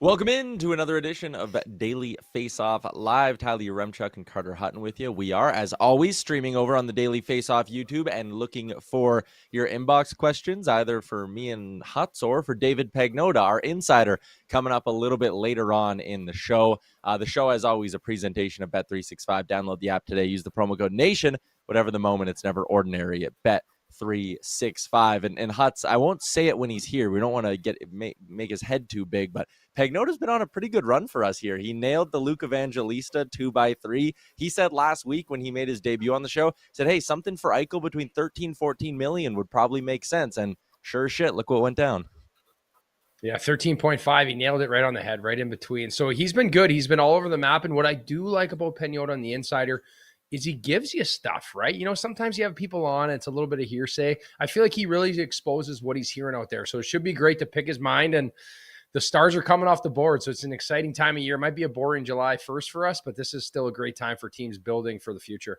Welcome in to another edition of Daily Faceoff Live. Tyler Remchuk and Carter Hutton with you. We are, as always, streaming over on the Daily Faceoff YouTube and looking for your inbox questions, either for me and Hutz or for David Pagnotta, our insider, coming up a little bit later on in the show. The show, as always, a presentation of Bet365. Download the app today. Use the promo code NATION. Whatever the moment, it's never ordinary at Bet365. And Hutz, I won't say it when he's here. We don't want to make his head too big, but Pagnotta's been on a pretty good run for us here. He nailed the Luke Evangelista 2x3. He said last week when he made his debut on the show, said, hey, something for Eichel between 13-14 million would probably make sense. And sure as shit, look what went down. Yeah, 13.5. He nailed it right on the head, right in between. So he's been good. He's been all over the map. And what I do like about Pagnotta on the Insider is he gives you stuff, right? You know, sometimes you have people on, and it's a little bit of hearsay. I feel like he really exposes what he's hearing out there. So it should be great to pick his mind. And the stars are coming off the board, so it's an exciting time of year. It might be a boring July 1st for us, but this is still a great time for teams building for the future.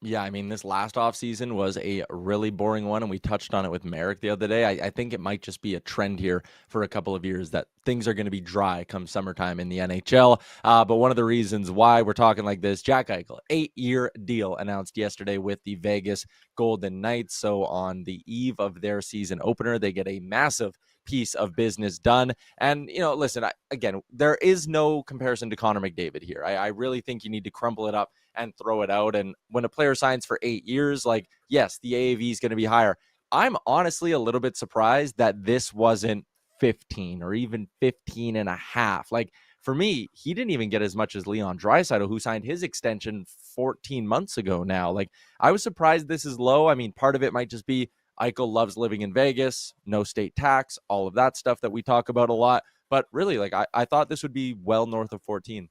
Yeah, I mean, this last offseason was a really boring one, and we touched on it with Merrick the other day. I think it might just be a trend here for a couple of years that things are going to be dry come summertime in the NHL. But one of the reasons why we're talking like this, Jack Eichel, 8-year deal announced yesterday with the Vegas Golden Knights. So on the eve of their season opener, they get a massive piece of business done. And, you know, listen, again, there is no comparison to Connor McDavid here. I really think you need to crumple it up and throw it out. And when a player signs for 8 years, like, yes, the AAV is going to be higher. I'm honestly a little bit surprised that this wasn't 15 or even 15 and a half. Like, for me, he didn't even get as much as Leon Draisaitl, who signed his extension 14 months ago now. Like, I was surprised this is low. I mean, part of it might just be Eichel loves living in Vegas, no state tax, all of that stuff that we talk about a lot. But really, like, I thought this would be well north of 14.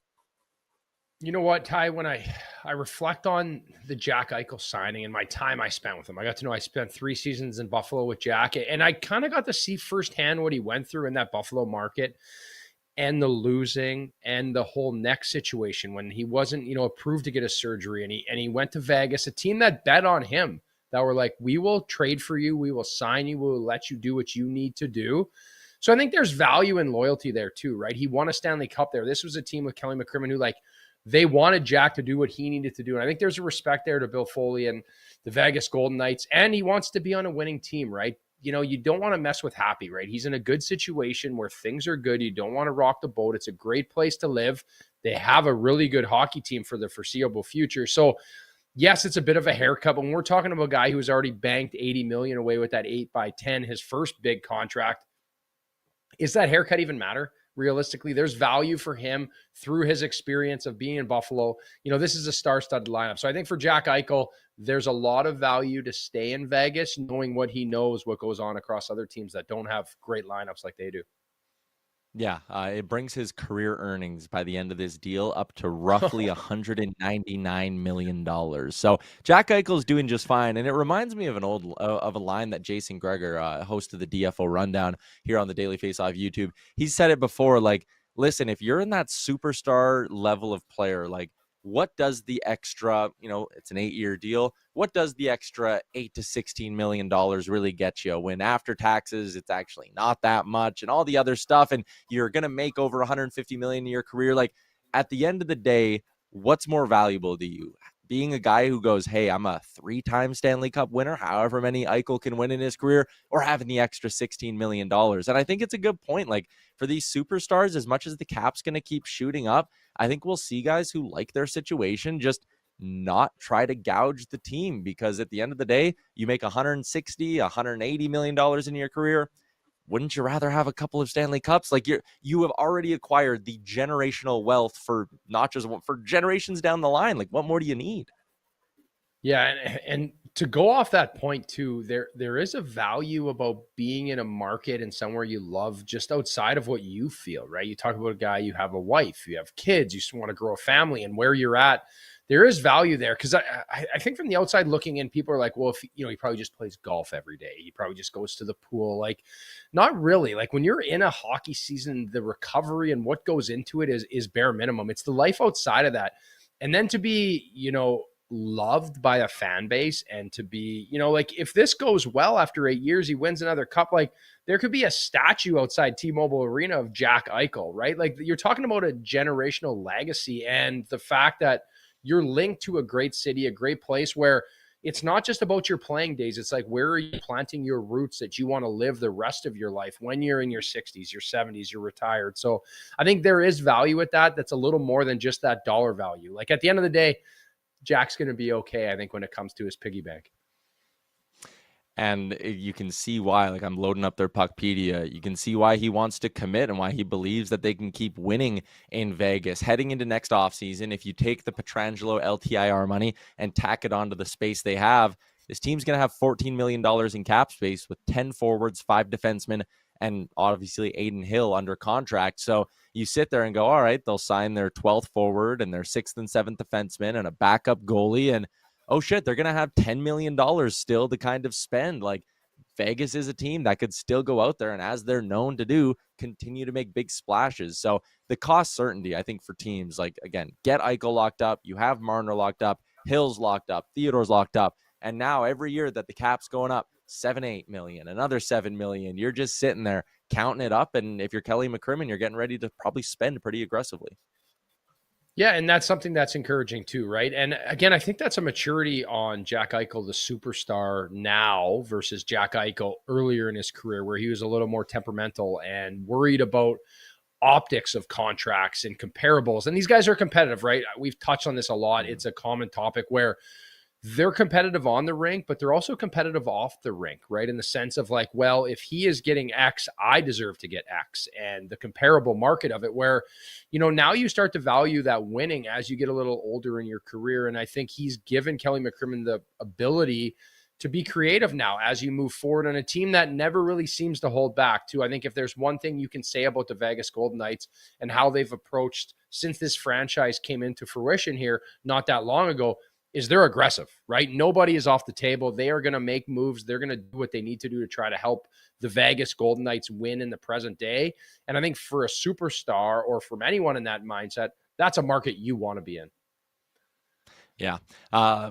You know what, Ty, when I reflect on the Jack Eichel signing and my time I spent with him, I spent 3 seasons in Buffalo with Jack, and I kind of got to see firsthand what he went through in that Buffalo market and the losing and the whole neck situation when he wasn't, approved to get a surgery, and he went to Vegas, a team that bet on him, that were like, we will trade for you, we will sign you, we will let you do what you need to do. So I think there's value and loyalty there too, right? He won a Stanley Cup there. This was a team with Kelly McCrimmon who, like, they wanted Jack to do what he needed to do. And I think there's a respect there to Bill Foley and the Vegas Golden Knights. And he wants to be on a winning team, right? You know, you don't want to mess with Happy, right? He's in a good situation where things are good. You don't want to rock the boat. It's a great place to live. They have a really good hockey team for the foreseeable future. So, yes, it's a bit of a haircut. But when we're talking about a guy who's already banked $80 million away with that 8x10, his first big contract, is that haircut even matter? Realistically, there's value for him through his experience of being in Buffalo. You know, this is a star-studded lineup. So I think for Jack Eichel, there's a lot of value to stay in Vegas, knowing what he knows, what goes on across other teams that don't have great lineups like they do. Yeah, it brings his career earnings by the end of this deal up to roughly $199 million. So Jack Eichel's doing just fine, and it reminds me of of a line that Jason Gregor, host of the DFO Rundown here on the Daily Faceoff YouTube, he said it before. Like, listen, if you're in that superstar level of player, like, what does the extra, it's an 8-year deal. What does the extra $8 to $16 million really get you when after taxes, it's actually not that much and all the other stuff. And you're going to make over 150 million in your career. Like, at the end of the day, what's more valuable to you? Being a guy who goes, hey, I'm a 3-time Stanley Cup winner, however many Eichel can win in his career, or having the extra $16 million. And I think it's a good point. Like, for these superstars, as much as the cap's going to keep shooting up, I think we'll see guys who like their situation just not try to gouge the team, because at the end of the day, you make $160, $180 million in your career. Wouldn't you rather have a couple of Stanley Cups? Like, you have already acquired the generational wealth for not just for generations down the line. Like, what more do you need? Yeah, and to go off that point too, there is a value about being in a market and somewhere you love just outside of what you feel, right? You talk about a guy, you have a wife, you have kids, you just want to grow a family, and where you're at, there is value there. Because I think from the outside looking in, people are like, well, if he probably just plays golf every day. He probably just goes to the pool. Like, not really. Like, when you're in a hockey season, the recovery and what goes into it is bare minimum. It's the life outside of that. And then to be, loved by a fan base and to be, like if this goes well after 8 years, he wins another cup, like there could be a statue outside T-Mobile Arena of Jack Eichel, right? Like you're talking about a generational legacy and the fact that you're linked to a great city, a great place where it's not just about your playing days. It's like, where are you planting your roots that you want to live the rest of your life when you're in your 60s, your 70s, you're retired. So I think there is value with that. That's a little more than just that dollar value. Like at the end of the day, Jack's going to be okay, I think, when it comes to his piggy bank. And you can see why, like I'm loading up their Puckpedia. You can see why he wants to commit and why he believes that they can keep winning in Vegas. Heading into next offseason, if you take the Pietrangelo LTIR money and tack it onto the space they have, this team's going to have $14 million in cap space with 10 forwards, 5 defensemen, and obviously Aiden Hill under contract. So you sit there and go, all right, they'll sign their 12th forward and their 6th and 7th defenseman and a backup goalie, and oh shit, they're going to have $10 million still to kind of spend. Like Vegas is a team that could still go out there and, as they're known to do, continue to make big splashes. So the cost certainty, I think, for teams like, again, get Eichel locked up. You have Marner locked up, Hill's locked up, Theodore's locked up. And now every year that the cap's going up, 7-8 million, another 7 million, you're just sitting there counting it up. And if you're Kelly McCrimmon, you're getting ready to probably spend pretty aggressively. Yeah, and that's something that's encouraging too, right? And again, I think that's a maturity on Jack Eichel, the superstar now, versus Jack Eichel earlier in his career, where he was a little more temperamental and worried about optics of contracts and comparables. And these guys are competitive, right? We've touched on this a lot. It's a common topic where they're competitive on the rink, but they're also competitive off the rink, right? In the sense of like, well, if he is getting X, I deserve to get X, and the comparable market of it where, now you start to value that winning as you get a little older in your career. And I think he's given Kelly McCrimmon the ability to be creative now as you move forward on a team that never really seems to hold back too. I think if there's one thing you can say about the Vegas Golden Knights and how they've approached since this franchise came into fruition here not that long ago, is they're aggressive, right? Nobody is off the table. They are going to make moves. They're going to do what they need to do to try to help the Vegas Golden Knights win in the present day. And I think for a superstar or from anyone in that mindset, that's a market you want to be in. Yeah.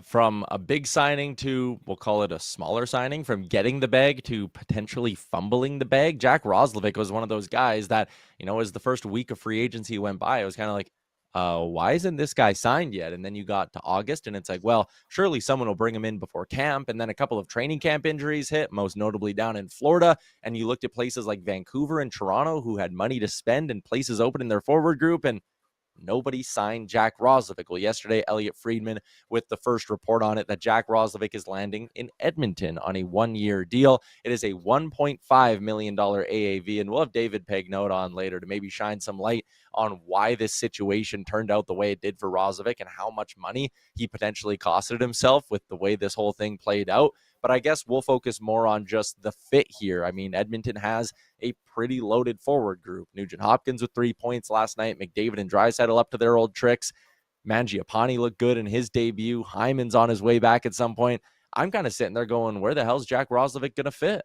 From a big signing to, we'll call it a smaller signing, from getting the bag to potentially fumbling the bag, Jack Roslovic was one of those guys that, as the first week of free agency went by, it was kind of like, why isn't this guy signed yet? And then you got to August and it's like, well, surely someone will bring him in before camp. And then a couple of training camp injuries hit, most notably down in Florida. And you looked at places like Vancouver and Toronto who had money to spend and places open in their forward group, and nobody signed Jack Roslovic. Well, yesterday, Elliot Friedman with the first report on it that Jack Roslovic is landing in Edmonton on a 1-year deal. It is a $1.5 million AAV, and we'll have David Pagnote on later to maybe shine some light on why this situation turned out the way it did for Roslovic and how much money he potentially costed himself with the way this whole thing played out. But I guess we'll focus more on just the fit here. I mean, Edmonton has a pretty loaded forward group. Nugent Hopkins with 3 points last night. McDavid and Draisaitl up to their old tricks. Mangiapane looked good in his debut. Hyman's on his way back at some point. I'm kind of sitting there going, where the hell's Jack Roslovic going to fit?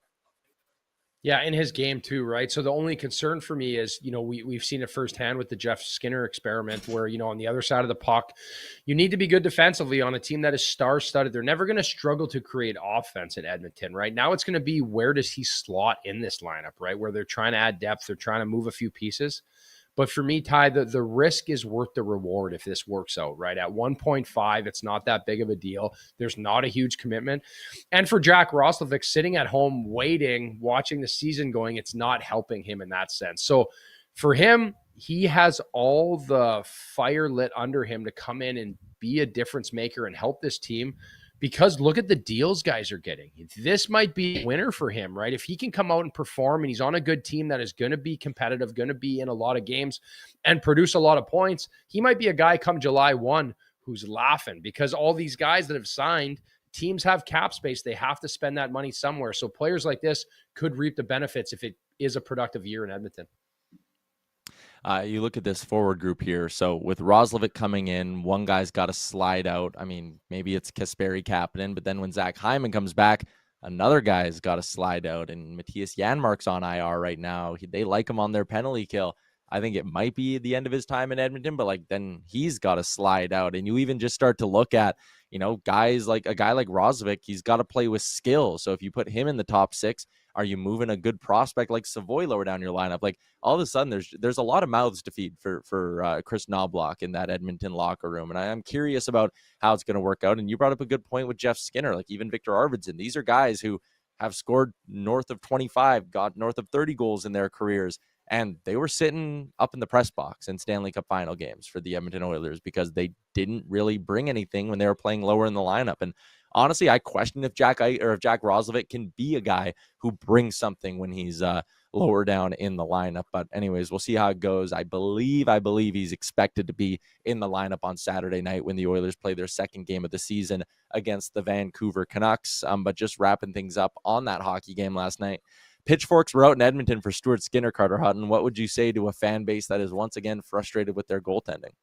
Yeah, in his game too, right? So the only concern for me is, we've seen it firsthand with the Jeff Skinner experiment where, on the other side of the puck, you need to be good defensively on a team that is star-studded. They're never going to struggle to create offense in Edmonton, right? Now it's going to be, where does he slot in this lineup, right? Where they're trying to add depth, they're trying to move a few pieces. But for me, Ty, the risk is worth the reward if this works out, right? At 1.5, it's not that big of a deal. There's not a huge commitment. And for Jack Roslovic, sitting at home, waiting, watching the season going, it's not helping him in that sense. So for him, he has all the fire lit under him to come in and be a difference maker and help this team. Because look at the deals guys are getting. This might be a winner for him, right? If he can come out and perform and he's on a good team that is going to be competitive, going to be in a lot of games and produce a lot of points, he might be a guy come July 1 who's laughing, because all these guys that have signed, teams have cap space. They have to spend that money somewhere. So players like this could reap the benefits if it is a productive year in Edmonton. You look at this forward group here. So with Roslovic coming in, one guy's got to slide out. I mean, maybe it's Kasperi Kapanen, but then when Zach Hyman comes back, another guy's got to slide out. And Matthias Janmark's on IR right now. They like him on their penalty kill. I think it might be the end of his time in Edmonton, but like then he's got to slide out. And you even just start to look at, guys like a guy like Roslovic, he's got to play with skill. So if you put him in the top six, are you moving a good prospect like Savoy lower down your lineup? Like all of a sudden, there's a lot of mouths to feed for Chris Knobloch in that Edmonton locker room, and I'm curious about how it's going to work out. And you brought up a good point with Jeff Skinner, like even Victor Arvidsson. These are guys who have scored north of 25, got north of 30 goals in their careers, and they were sitting up in the press box in Stanley Cup final games for the Edmonton Oilers because they didn't really bring anything when they were playing lower in the lineup. And honestly, I question if Jack Roslovic can be a guy who brings something when he's lower down in the lineup. But anyways, we'll see how it goes. I believe he's expected to be in the lineup on Saturday night when the Oilers play their second game of the season against the Vancouver Canucks. But just wrapping things up on that hockey game last night, pitchforks were out in Edmonton for Stuart Skinner. Carter Hutton, what would you say to a fan base that is once again frustrated with their goaltending?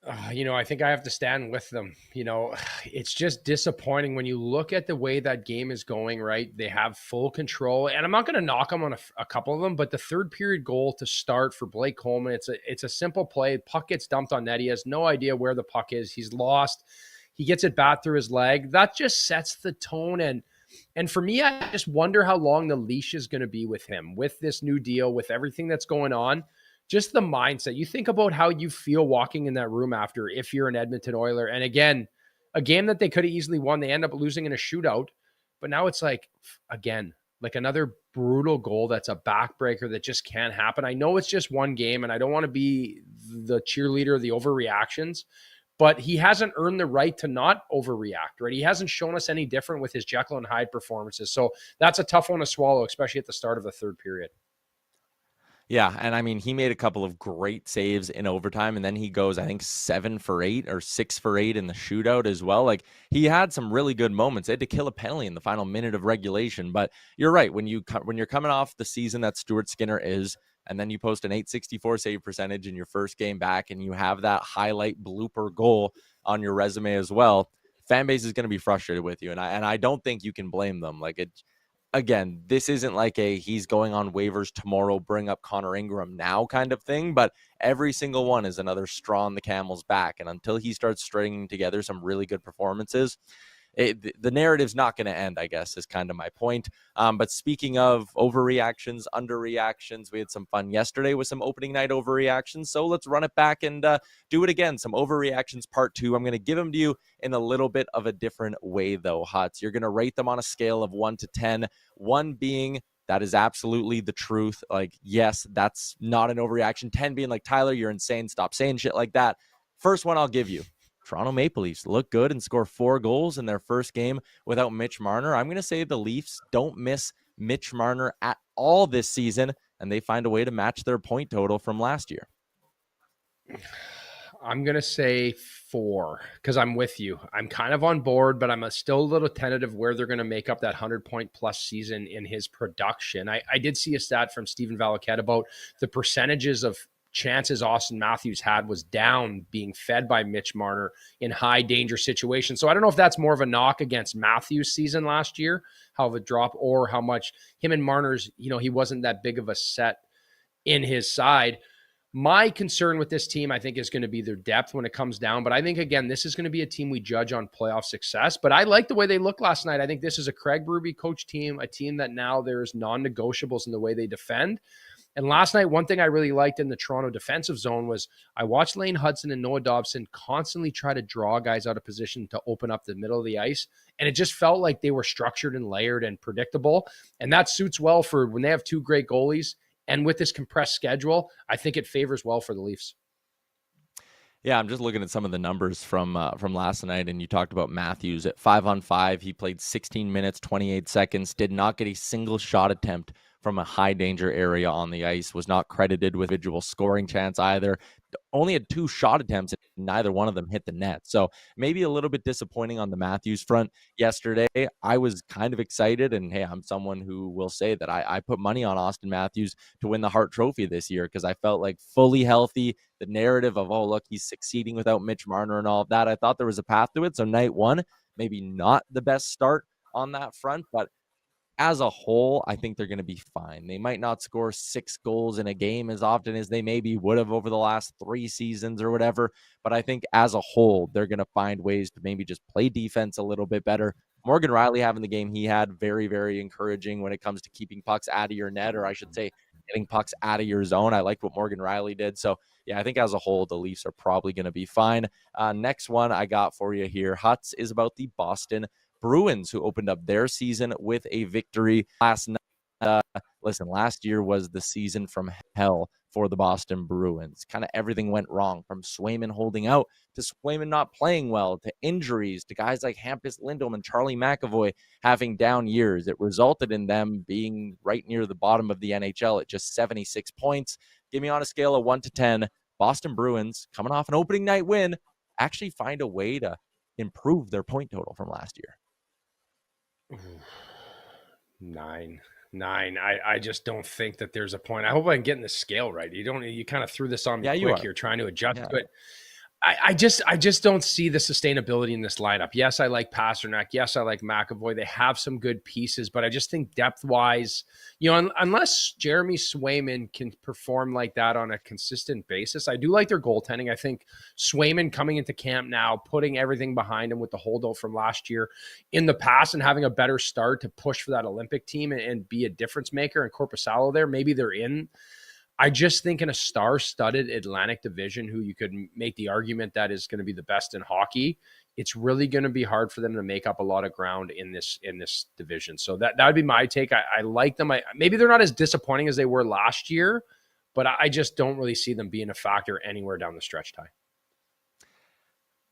I think I have to stand with them. It's just disappointing when you look at the way that game is going, right? They have full control, and I'm not going to knock them on a couple of them, but the third period goal to start for Blake Coleman, it's a simple play. Puck gets dumped on net. He has no idea where the puck is. He's lost. He gets it back through his leg. That just sets the tone. And for me, I just wonder how long the leash is going to be with him, with this new deal, with everything that's going on. Just the mindset. You think about how you feel walking in that room after, if you're an Edmonton Oiler. And again, a game that they could have easily won, they end up losing in a shootout. But now it's like, again, like another brutal goal that's a backbreaker that just can't happen. I know it's just one game, and I don't want to be the cheerleader of the overreactions, but he hasn't earned the right to not overreact, right? He hasn't shown us any different with his Jekyll and Hyde performances. So that's a tough one to swallow, especially at the start of the third period. Yeah, and I mean, he made a couple of great saves in overtime, and then he goes, I think, 7 for 8 or 6 for 8 in the shootout as well. Like, he had some really good moments. They had to kill a penalty in the final minute of regulation. But you're right, when you're coming off the season that Stuart Skinner is, and then you post an .864 save percentage in your first game back, and you have that highlight blooper goal on your resume as well, fan base is going to be frustrated with you, and I don't think you can blame them. Like, it. Again, this isn't like he's going on waivers tomorrow, bring up Connor Ingram now kind of thing, but every single one is another straw on the camel's back. And until he starts stringing together some really good performances, the narrative's not going to end, I guess, is kind of my point. But speaking of overreactions, underreactions, we had some fun yesterday with some opening night overreactions. So let's run it back and do it again. Some overreactions part 2. I'm going to give them to you in a little bit of a different way, though, Huts. You're going to rate them on a scale of 1 to 10, 1 being that is absolutely the truth. Like, yes, that's not an overreaction. 10 being like, Tyler, you're insane. Stop saying shit like that. First one I'll give you. Toronto Maple Leafs look good and score 4 goals in their first game without Mitch Marner. I'm going to say the Leafs don't miss Mitch Marner at all this season, and they find a way to match their point total from last year. I'm going to say 4 because I'm with you. I'm kind of on board, but I'm still a little tentative where they're going to make up that 100-point plus season in his production. I did see a stat from Stephen Valiquette about the percentages of chances Austin Matthews had was down being fed by Mitch Marner in high danger situations. So I don't know if that's more of a knock against Matthews' season last year, how of a drop, or how much him and Marner's, he wasn't that big of a set in his side. My concern with this team, I think, is going to be their depth when it comes down. But I think, again, this is going to be a team we judge on playoff success. But I like the way they looked last night. I think this is a Craig Berube coach team, a team that now there's non-negotiables in the way they defend. And last night, one thing I really liked in the Toronto defensive zone was I watched Lane Hudson and Noah Dobson constantly try to draw guys out of position to open up the middle of the ice. And it just felt like they were structured and layered and predictable. And that suits well for when they have 2 great goalies. And with this compressed schedule, I think it favors well for the Leafs. Yeah, I'm just looking at some of the numbers from last night, and you talked about Matthews at 5-on-5. He played 16 minutes, 28 seconds, did not get a single shot attempt from a high danger area on the ice, was not credited with individual scoring chance either. Only had 2 shot attempts, and neither one of them hit the net. So maybe a little bit disappointing on the Matthews front yesterday. I was kind of excited, and hey, I'm someone who will say that I put money on Austin Matthews to win the Hart Trophy this year because I felt like fully healthy. The narrative of, oh, look, he's succeeding without Mitch Marner and all of that, I thought there was a path to it. So night 1, maybe not the best start on that front, but as a whole, I think they're going to be fine. They might not score 6 goals in a game as often as they maybe would have over the last 3 seasons or whatever. But I think as a whole, they're going to find ways to maybe just play defense a little bit better. Morgan Riley having the game he had, very, very encouraging when it comes to keeping pucks out of your net, or I should say, getting pucks out of your zone. I liked what Morgan Riley did. So, yeah, I think as a whole, the Leafs are probably going to be fine. Next one I got for you here, Huts, is about the Boston Bruins, who opened up their season with a victory last night. Listen, last year was the season from hell for the Boston Bruins. Kind of everything went wrong, from Swayman holding out to Swayman not playing well to injuries to guys like Hampus Lindholm and Charlie McAvoy having down years. It resulted in them being right near the bottom of the NHL at just 76 points. Give me on a scale of 1 to 10, Boston Bruins, coming off an opening night win, actually find a way to improve their point total from last year. 9. I just don't think that there's a point. I hope I'm getting the scale right. You kind of threw this on me quick here, trying to adjust to it. I just don't see the sustainability in this lineup. Yes, I like Pasternak. Yes, I like McAvoy. They have some good pieces, but I just think depth-wise, unless Jeremy Swayman can perform like that on a consistent basis, I do like their goaltending. I think Swayman coming into camp now, putting everything behind him with the holdout from last year in the past and having a better start to push for that Olympic team and be a difference maker, and Korpisalo there, maybe they're in. I just think in a star-studded Atlantic Division, who you could make the argument that is going to be the best in hockey, it's really going to be hard for them to make up a lot of ground in this division. So that would be my take. I like them. Maybe they're not as disappointing as they were last year, but I just don't really see them being a factor anywhere down the stretch, Ty.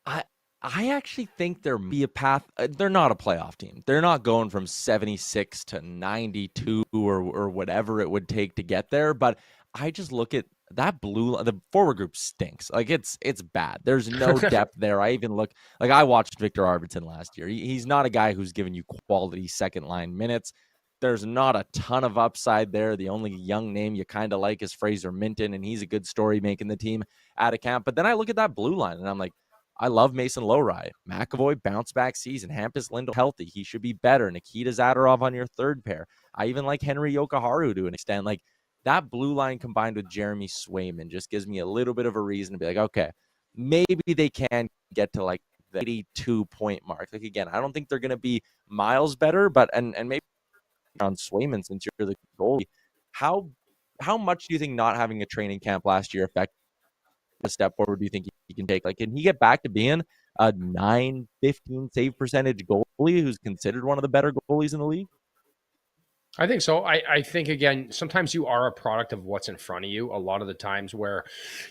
I actually think there may be a path. They're not a playoff team. They're not going from 76 to 92 or whatever it would take to get there. But I just look at that the forward group stinks. Like it's bad. There's no depth there. I even I watched Victor Arvidsson last year. He's not a guy who's giving you quality second line minutes. There's not a ton of upside there. The only young name you kind of like is Fraser Minton, and he's a good story making the team out of camp. But then I look at that blue line and I'm like, I love Mason Lohrei. McAvoy, bounce back season. Hampus Lindholm, healthy. He should be better. Nikita Zadorov on your third pair. I even like Henry Yokoharu to an extent. Like, that blue line combined with Jeremy Swayman just gives me a little bit of a reason to be like, okay, maybe they can get to like the 82-point mark. Like, again, I don't think they're going to be miles better, but and maybe on Swayman, since you're the goalie, how much do you think not having a training camp last year affected a step forward do you think he can take? Like, can he get back to being a 915 save percentage goalie who's considered one of the better goalies in the league? I think so. I think, again, sometimes you are a product of what's in front of you. A lot of the times where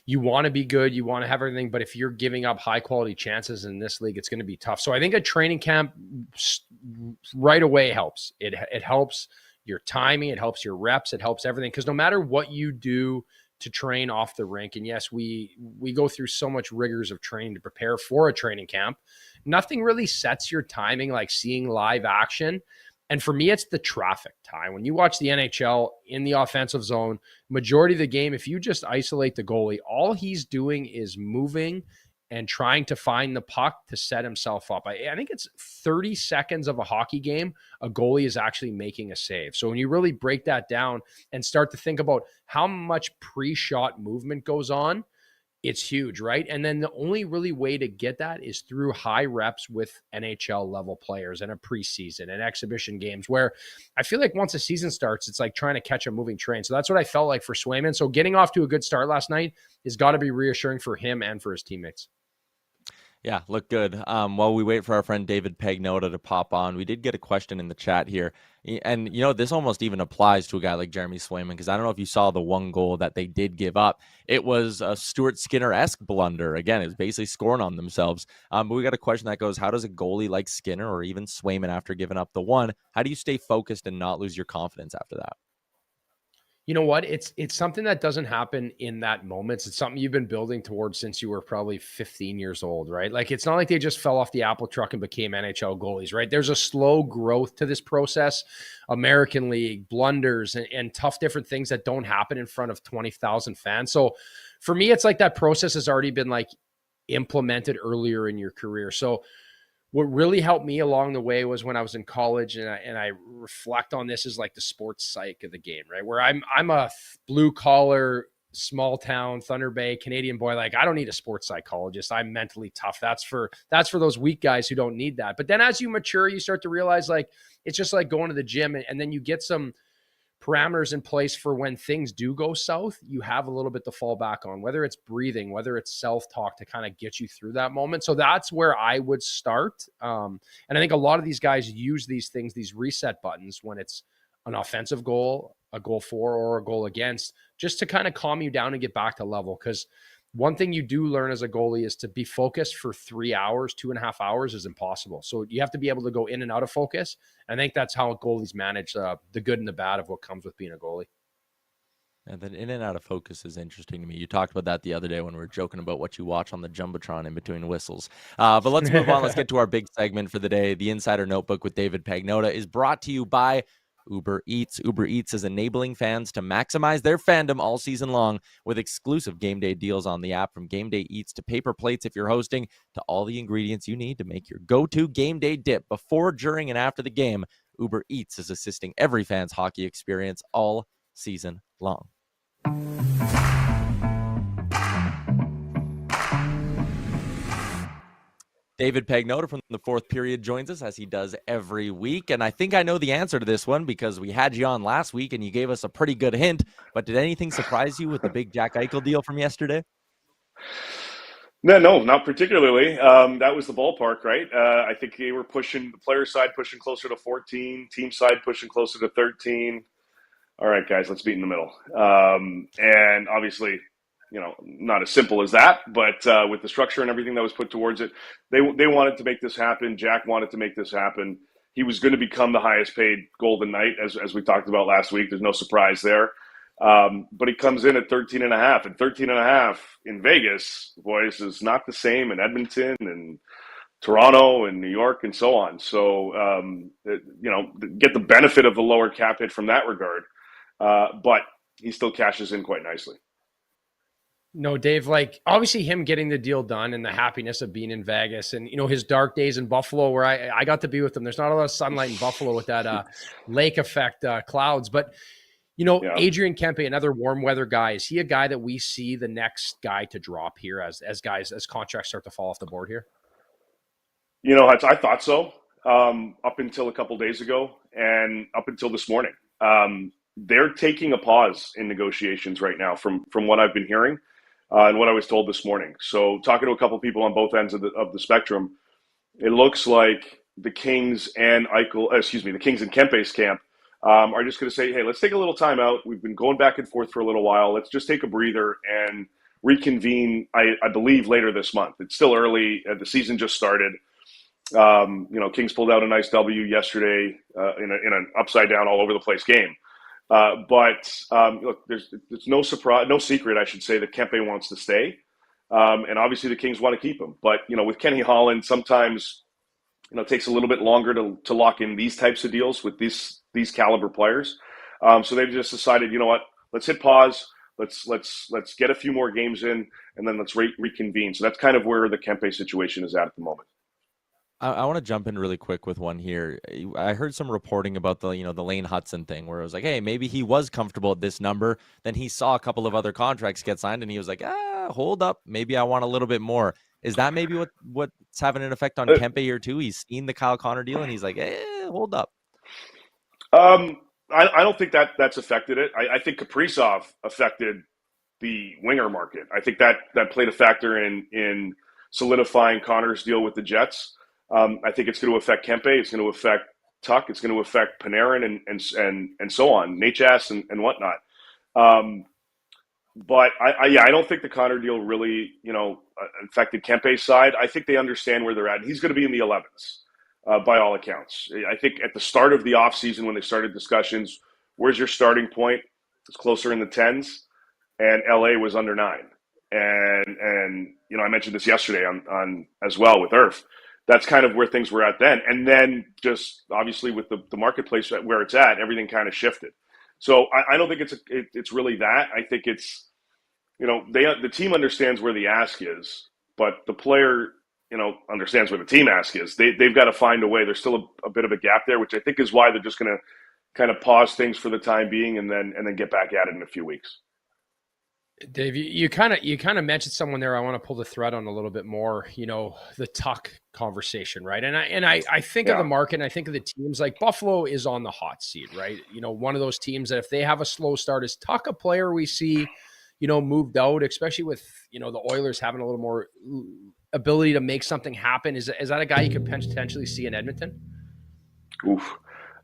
you want to be good, you want to have everything, but if you're giving up high quality chances in this league, it's going to be tough. So I think a training camp right away helps. It helps your timing, it helps your reps, it helps everything. Because no matter what you do to train off the rink, and yes, we go through so much rigors of training to prepare for a training camp, nothing really sets your timing like seeing live action. And for me, it's the traffic time. When you watch the NHL in the offensive zone, majority of the game, if you just isolate the goalie, all he's doing is moving and trying to find the puck to set himself up. I think it's 30 seconds of a hockey game, a goalie is actually making a save. So when you really break that down and start to think about how much pre-shot movement goes on, it's huge, right? And then the only really way to get that is through high reps with NHL level players and a preseason and exhibition games, where I feel like once a season starts, it's like trying to catch a moving train. So that's what I felt like for Swayman. So getting off to a good start last night has got to be reassuring for him and for his teammates. Yeah, look good. While we wait for our friend David Pagnota to pop on, we did get a question in the chat here. And, this almost even applies to a guy like Jeremy Swayman, because I don't know if you saw the one goal that they did give up. It was a Stuart Skinner-esque blunder. Again, it was basically scoring on themselves. But we got a question that goes, how does a goalie like Skinner or even Swayman, after giving up the one, how do you stay focused and not lose your confidence after that? You know what? It's something that doesn't happen in that moment. It's something you've been building towards since you were probably 15 years old, right? Like, it's not like they just fell off the apple truck and became NHL goalies, right? There's a slow growth to this process. American League, blunders, and tough different things that don't happen in front of 20,000 fans. So for me, it's like that process has already been like implemented earlier in your career. So what really helped me along the way was when I was in college and I reflect on this as like the sports psych of the game, right? Where I'm a blue collar, small town Thunder Bay Canadian boy. Like, I don't need a sports psychologist. I'm mentally tough. That's for those weak guys who don't need that. But then as you mature, you start to realize like it's just like going to the gym, and then you get some parameters in place for when things do go south. You have a little bit to fall back on, whether it's breathing, whether it's self-talk to kind of get you through that moment. So that's where I would start. And I think a lot of these guys use these things, these reset buttons, when it's an offensive goal, a goal for, or a goal against, just to kind of calm you down and get back to level. Because one thing you do learn as a goalie is to be focused for 3 hours, 2.5 hours is impossible. So you have to be able to go in and out of focus. I think that's how goalies manage the good and the bad of what comes with being a goalie. And then in and out of focus is interesting to me. You talked about that the other day when we were joking about what you watch on the Jumbotron in between whistles. But let's move on. Let's get to our big segment for the day. The Insider Notebook with David Pagnotta is brought to you by Uber Eats. Uber Eats is enabling fans to maximize their fandom all season long with exclusive game day deals on the app, from game day eats to paper plates if you're hosting, to all the ingredients you need to make your go-to game day dip before, during, and after the game. Uber Eats is assisting every fan's hockey experience all season long. David Pagnotta from the Fourth Period joins us, as he does every week. And I think I know the answer to this one because we had you on last week and you gave us a pretty good hint. But did anything surprise you with the big Jack Eichel deal from yesterday? No, not particularly. That was the ballpark, right? I think they were pushing the player side, pushing closer to 14, team side pushing closer to 13. All right, guys, let's meet in the middle. And obviously, not as simple as that, but with the structure and everything that was put towards it, they wanted to make this happen. Jack wanted to make this happen. He was going to become the highest paid Golden Knight, as we talked about last week. There's no surprise there. But he comes in at 13 and a half, and 13 and a half in Vegas, boys, is not the same in Edmonton and Toronto and New York and so on. So, get the benefit of the lower cap hit from that regard. But he still cashes in quite nicely. No, Dave, like obviously him getting the deal done and the happiness of being in Vegas and, his dark days in Buffalo where I got to be with him. There's not a lot of sunlight in Buffalo with that lake effect clouds. But, Adrian Kempe, another warm weather guy, is he a guy that we see the next guy to drop here as contracts start to fall off the board here? I thought so up until a couple days ago and up until this morning. They're taking a pause in negotiations right now from what I've been hearing. And what I was told this morning. So talking to a couple of people on both ends of the spectrum, it looks like the Kings and the Kings and Kempe's camp are just going to say, hey, let's take a little time out. We've been going back and forth for a little while. Let's just take a breather and reconvene, I believe, later this month. It's still early. The season just started. Kings pulled out a nice W yesterday in an upside down all over the place game. But look, there's no surprise, no secret, I should say, that Kempe wants to stay. And obviously the Kings want to keep him. But, with Kenny Holland, sometimes, it takes a little bit longer to lock in these types of deals with these caliber players. So they've just decided, let's hit pause. Let's get a few more games in, and then let's reconvene. So that's kind of where the Kempe situation is at the moment. I want to jump in really quick with one here. I heard some reporting about the Lane Hudson thing where it was like, hey, maybe he was comfortable at this number. Then he saw a couple of other contracts get signed and he was like, hold up. Maybe I want a little bit more. Is that maybe what's having an effect on Kempe here too? He's seen the Kyle Connor deal and he's like, hold up. I don't think that's affected it. I think Kaprizov affected the winger market. I think that played a factor in solidifying Connor's deal with the Jets. I think it's going to affect Kempe. It's going to affect Tuck. It's going to affect Panarin and so on, Natchez and whatnot. But I don't think the Connor deal really, affected Kempe's side. I think they understand where they're at. He's going to be in the 11s by all accounts. I think at the start of the offseason when they started discussions, where's your starting point? It's closer in the 10s, and LA was under 9. And I mentioned this yesterday on as well with Irf. That's kind of where things were at then. And then just obviously with the marketplace where it's at, everything kind of shifted. So I don't think it's really that. I think it's, the team understands where the ask is, but the player understands where the team ask is. They've got to find a way. There's still a bit of a gap there, which I think is why they're just going to kind of pause things for the time being and then get back at it in a few weeks. Dave, you kind of mentioned someone there I want to pull the thread on a little bit more, the Tuck conversation, right? And I think of the market and I think of the teams like Buffalo is on the hot seat, right? One of those teams that if they have a slow start, is Tuck a player we see, moved out, especially with, the Oilers having a little more ability to make something happen. Is that a guy you could potentially see in Edmonton? Oof.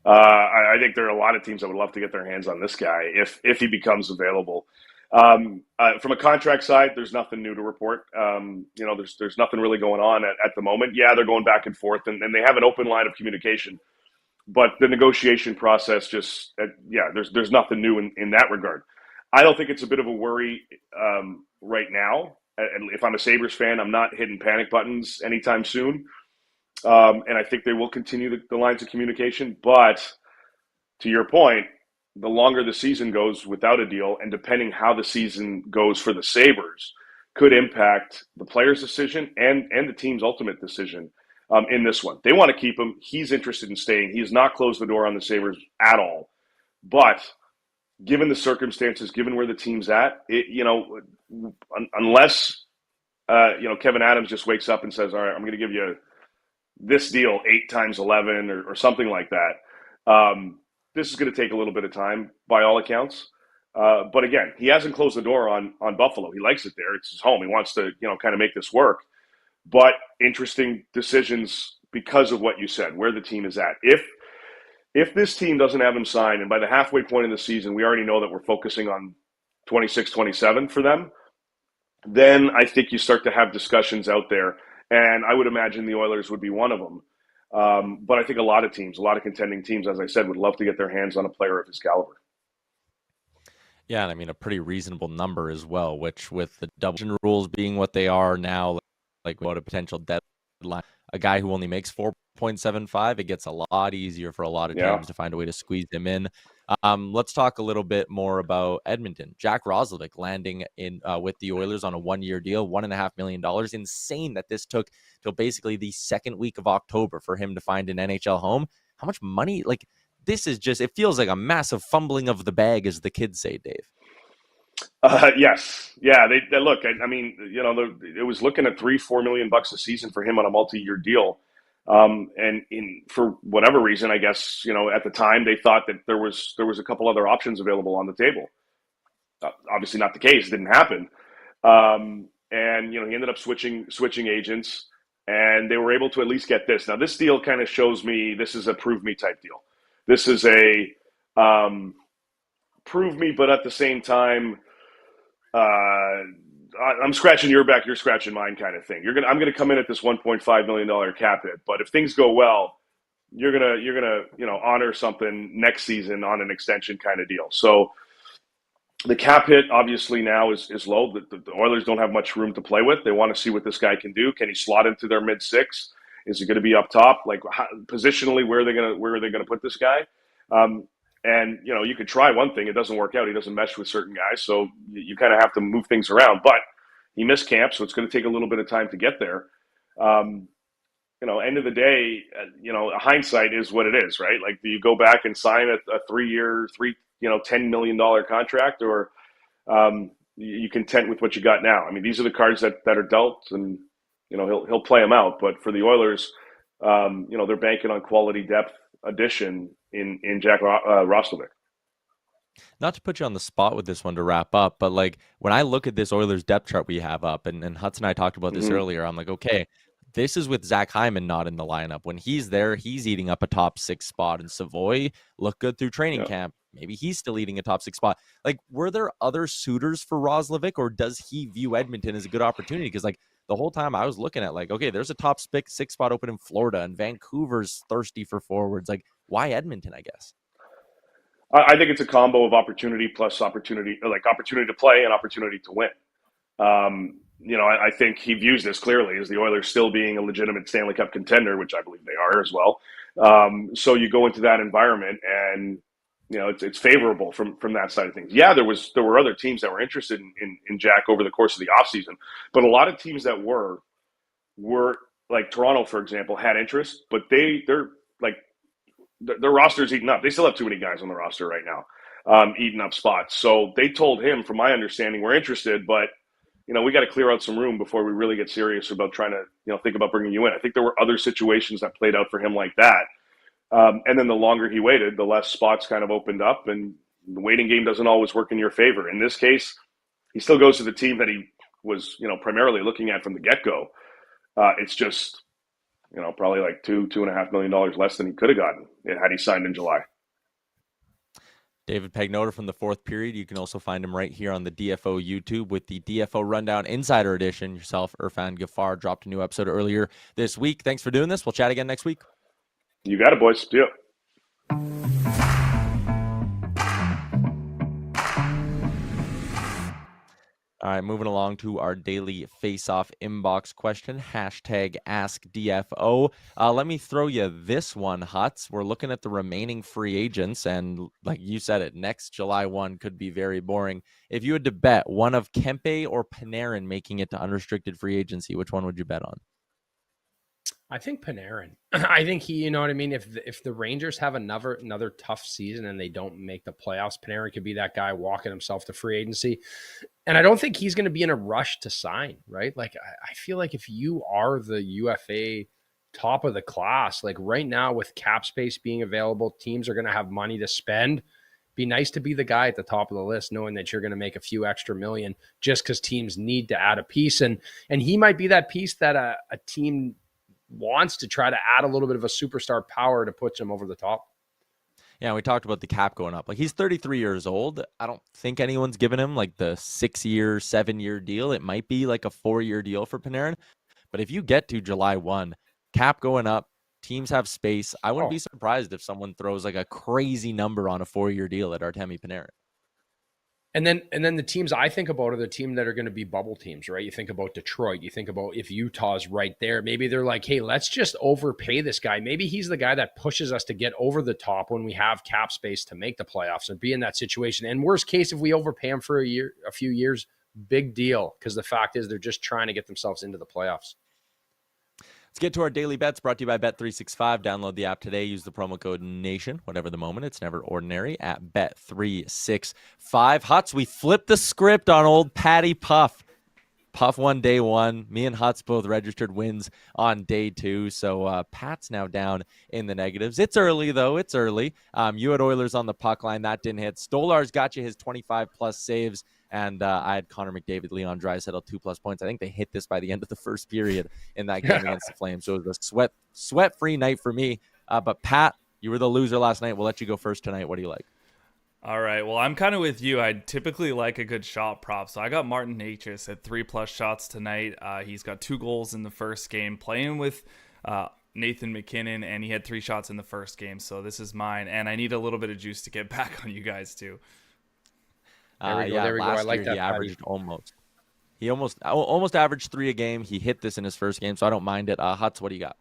I think there are a lot of teams that would love to get their hands on this guy if he becomes available. From a contract side, there's nothing new to report. There's nothing really going on at the moment. Yeah, they're going back and forth, and they have an open line of communication. But the negotiation process there's nothing new in that regard. I don't think it's a bit of a worry right now. And if I'm a Sabres fan, I'm not hitting panic buttons anytime soon. And I think they will continue the lines of communication. But to your point, the longer the season goes without a deal, and depending how the season goes for the Sabres, could impact the player's decision and the team's ultimate decision in this one. They want to keep him. He's interested in staying. He has not closed the door on the Sabres at all. But given the circumstances, given where the team's at, unless Kevin Adams just wakes up and says, all right, I'm going to give you this deal 8 times 11 or something like that. This is going to take a little bit of time by all accounts. But again, he hasn't closed the door on Buffalo. He likes it there. It's his home. He wants to, kind of make this work. But interesting decisions because of what you said, where the team is at. If this team doesn't have him signed, and by the halfway point in the season, we already know that we're focusing on 26, 27 for them, then I think you start to have discussions out there. And I would imagine the Oilers would be one of them. But I think a lot of contending teams, as I said, would love to get their hands on a player of his caliber. Yeah, and I mean, a pretty reasonable number as well, which with the double rules being what they are now, like what a potential deadline, a guy who only makes 4.75, it gets a lot easier for a lot of teams to find a way to squeeze him in. Let's talk a little bit more about Edmonton. Jack Roslovic landing in with the Oilers on a 1-year deal, $1.5 million. Insane that this took till basically the second week of October for him to find an NHL home. How much money? Like, this is just, it feels like a massive fumbling of the bag, as the kids say, Dave. Yes. Yeah. They look, I mean, it was looking at $3-4 million a season for him on a multi-year deal. And for whatever reason, I guess, at the time they thought that there was a couple other options available on the table. Obviously not the case. It didn't happen. And, he ended up switching agents, and they were able to at least get this. Now, this deal kind of shows me this is a prove me type deal. This is a prove me, but at the same time, I'm scratching your back, you're scratching mine kind of thing. I'm gonna come in at this $1.5 million cap hit, but if things go well, you're gonna honor something next season on an extension kind of deal. So the cap hit obviously now is low. The Oilers don't have much room to play with. They want to see what this guy can do. Can he slot into their mid 6? Is he going to be up top? Like, positionally, where are they gonna put this guy? And, you could try one thing. It doesn't work out. He doesn't mesh with certain guys. So you kind of have to move things around. But he missed camp, so it's going to take a little bit of time to get there. End of the day, hindsight is what it is, right? Like, do you go back and sign a 3-year, $10 million contract, or you content with what you got now? I mean, these are the cards that are dealt, and, he'll play them out. But for the Oilers, they're banking on quality depth addition in Jack Roslovic. Not to put you on the spot with this one to wrap up, but like, when I look at this Oilers depth chart we have up, and Hudson and I talked about this earlier, I'm like, okay, this is with Zach Hyman not in the lineup. When he's there, he's eating up a top 6 spot, and Savoy looked good through training camp. Maybe he's still eating a top 6 spot. Like, were there other suitors for Roslovic, or does he view Edmonton as a good opportunity? Because like, the whole time I was looking at, like, okay, there's a top 6 spot open in Florida, and Vancouver's thirsty for forwards. Like, why Edmonton, I guess? I think it's a combo of opportunity plus opportunity, like opportunity to play and opportunity to win. I think he views this clearly as the Oilers still being a legitimate Stanley Cup contender, which I believe they are as well. So you go into that environment, and it's favorable from that side of things. Yeah, there were other teams that were interested in Jack over the course of the offseason, but a lot of teams that were like Toronto, for example, had interest, but they're like their roster's eaten up. They still have too many guys on the roster right now, eating up spots. So they told him, from my understanding, we're interested, but we got to clear out some room before we really get serious about trying to think about bringing you in. I think there were other situations that played out for him like that. And then the longer he waited, the less spots kind of opened up, and the waiting game doesn't always work in your favor. In this case, he still goes to the team that he was, primarily looking at from the get-go. It's just, probably like $2.5 million less than he could have gotten had he signed in July. David Pagnotta from the fourth period. You can also find him right here on the DFO YouTube with the DFO Rundown Insider Edition. Yourself, Irfan Gaffar, dropped a new episode earlier this week. Thanks for doing this. We'll chat again next week. You got it, boys. See ya. All right, moving along to our daily face-off inbox question, #AskDFO. Let me throw you this one, Huts. We're looking at the remaining free agents, and like you said it, next July 1 could be very boring. If you had to bet one of Kempe or Panarin making it to unrestricted free agency, which one would you bet on? I think Panarin. I think he, you know what I mean? If the Rangers have another tough season and they don't make the playoffs, Panarin could be that guy walking himself to free agency. And I don't think he's going to be in a rush to sign, right? Like, I feel like if you are the UFA top of the class, like right now with cap space being available, teams are going to have money to spend. Be nice to be the guy at the top of the list, knowing that you're going to make a few extra million just because teams need to add a piece. And he might be that piece that a team wants to try to add a little bit of a superstar power to put him over the top. Yeah, we talked about the cap going up. Like, he's 33 years old. I don't think anyone's given him like the 6-year, 7-year deal. It might be like a 4-year deal for Panarin. But if you get to July 1, cap going up, teams have space. I wouldn't be surprised if someone throws like a crazy number on a 4-year deal at Artemi Panarin. And then the teams I think about are the team that are going to be bubble teams, right? You think about Detroit. You think about if Utah's right there. Maybe they're like, hey, let's just overpay this guy. Maybe he's the guy that pushes us to get over the top when we have cap space to make the playoffs and be in that situation. And worst case, if we overpay him for a few years, big deal. Because the fact is they're just trying to get themselves into the playoffs. Let's get to our daily bets, brought to you by Bet365. Download the app today. Use the promo code NATION. Whatever the moment, it's never ordinary at Bet365. Huts, we flipped the script on old Patty Puff. Puff won day 1. Me and Huts both registered wins on day 2. So Pat's now down in the negatives. It's early, though. It's early. You had Oilers on the puck line. That didn't hit. Stolar's got you his 25-plus saves. And I had Connor McDavid, Leon Draisaitl, 2+ points. I think they hit this by the end of the first period in that game against the Flames. So it was a sweat-free night for me. But Pat, you were the loser last night. We'll let you go first tonight. What do you like? All right. Well, I'm kind of with you. I typically like a good shot prop. So I got Martin Necas at 3+ shots tonight. He's got 2 goals in the first game, playing with Nathan McKinnon, and he had 3 shots in the first game. So this is mine. And I need a little bit of juice to get back on you guys, too. There we go. I like that. He averaged He almost averaged 3 a game. He hit this in his first game, so I don't mind it. Huts, what do you got?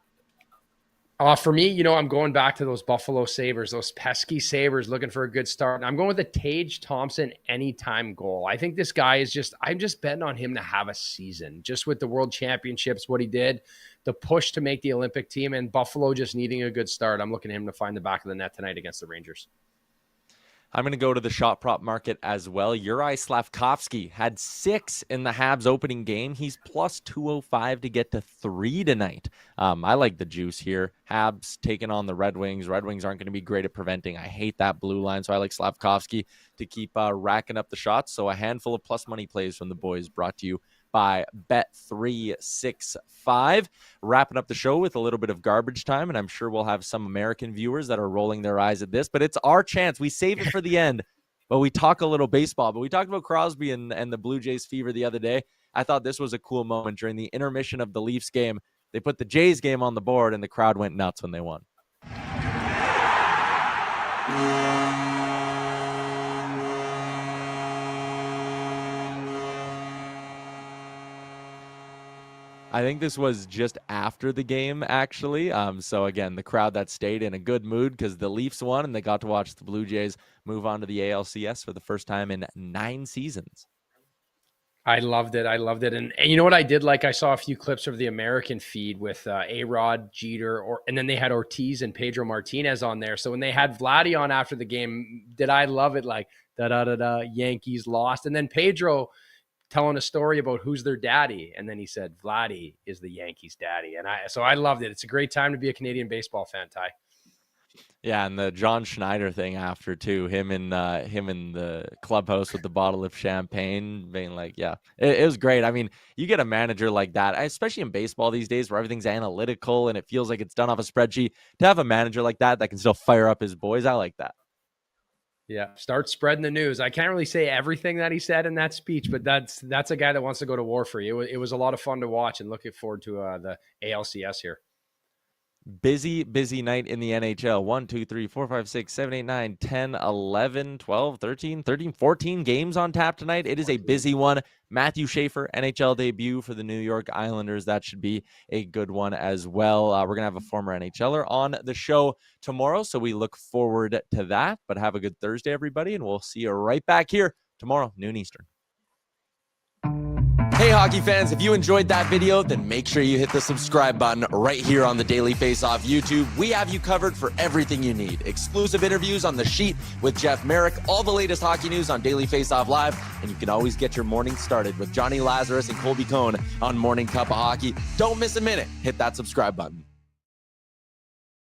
For me, I'm going back to those Buffalo Sabres, those pesky Sabres looking for a good start. I'm going with the Tage Thompson anytime goal. I think this guy is I'm just betting on him to have a season. Just with the World Championships, what he did, the push to make the Olympic team, and Buffalo just needing a good start. I'm looking at him to find the back of the net tonight against the Rangers. I'm going to go to the shot prop market as well. Uri Slafkovsky had 6 in the Habs opening game. He's plus 205 to get to 3 tonight. I like the juice here. Habs taking on the Red Wings. Red Wings aren't going to be great at preventing. I hate that blue line, so I like Slafkovsky to keep racking up the shots. So a handful of plus money plays from the boys brought to you by Bet365. Wrapping up the show with a little bit of garbage time, and I'm sure we'll have some American viewers that are rolling their eyes at this, but it's our chance. We save it for the end, but we talk a little baseball. But we talked about Crosby and the Blue Jays fever the other day. I thought this was a cool moment during the intermission of the Leafs game. They put the Jays game on the board, and the crowd went nuts when they won. I think this was just after the game, actually. So, again, the crowd that stayed in a good mood because the Leafs won and they got to watch the Blue Jays move on to the ALCS for the first time in 9 seasons. I loved it. I loved it. And you know what I did? Like, I saw a few clips of the American feed with A-Rod, Jeter, and then they had Ortiz and Pedro Martinez on there. So when they had Vladdy on after the game, did I love it? Like, da-da-da-da, Yankees lost. And then Pedro telling a story about who's their daddy. And then he said, Vladdy is the Yankees' daddy. And so I loved it. It's a great time to be a Canadian baseball fan, Ty. Yeah, and the John Schneider thing after too, him in the clubhouse with the bottle of champagne, being like, yeah, it was great. I mean, you get a manager like that, especially in baseball these days where everything's analytical and it feels like it's done off a spreadsheet. To have a manager like that can still fire up his boys, I like that. Yeah, start spreading the news. I can't really say everything that he said in that speech, but that's a guy that wants to go to war for you. It was a lot of fun to watch, and looking forward to the ALCS here. Busy night in the NHL. 1, 2, 3, 4, 5, 6, 7, 8, 9, 10, 11, 12, 13, 14 games on tap tonight. It is a busy one. Matthew Schaefer, NHL debut for the New York Islanders. That should be a good one as well. We're going to have a former NHLer on the show tomorrow, so we look forward to that. But have a good Thursday, everybody, and we'll see you right back here tomorrow, noon Eastern. Hey, hockey fans, if you enjoyed that video, then make sure you hit the subscribe button right here on the Daily Faceoff YouTube. We have you covered for everything you need. Exclusive interviews on The Sheet with Jeff Merrick, all the latest hockey news on Daily Faceoff Live, and you can always get your morning started with Johnny Lazarus and Colby Cohn on Morning Cup of Hockey. Don't miss a minute. Hit that subscribe button.